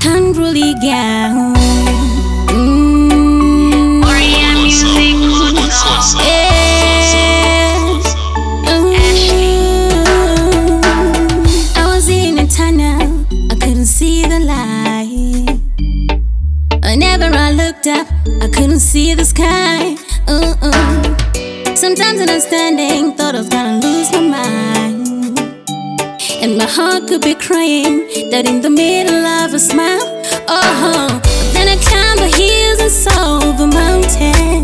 unruly gal. I was in a tunnel, I couldn't see the light. Whenever I looked up, I couldn't see the sky. Sometimes when I'm standing, thought I was gonna lose my mind, and my heart could be crying, dead in the middle of a smile. Then I climbed the hills and saw the mountain.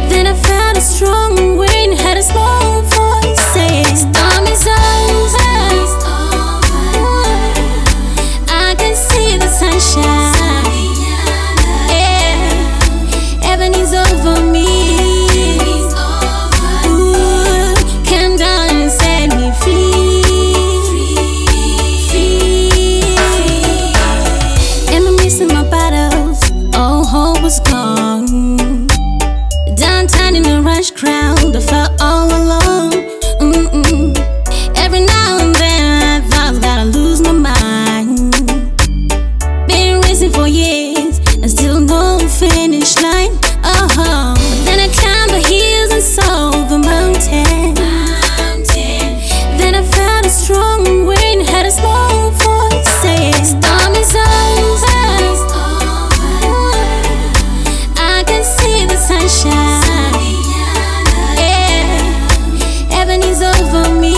Then I felt a strong wind, had a small voice saying, storm is over. I can see the sunshine. Yeah, heaven is over me. Come down and set me free. In the midst of my battles, all hope was gone. Downtown in a rush crowd, I felt all alone. Every now and then I thought I was gonna lose my mind. Been racing for years and still no finish line. Then I climbed the hills and saw the mountain. Then I felt a strong wind, had a small voice saying, storm is over. I can see the sunshine. Yeah, heaven is over me.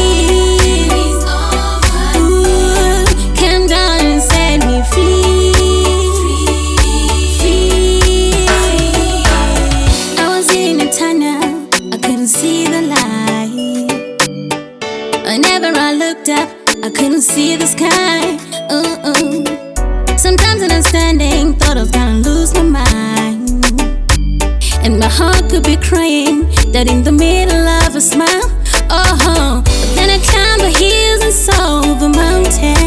Come down and set me free. I was in a tunnel, I couldn't see the light. Whenever I looked up, I couldn't see the sky. Sometimes when I'm standing, thought I was gonna lose my mind, and my heart could be crying, dead in the middle of a smile. Then I climbed the hills and saw the mountain.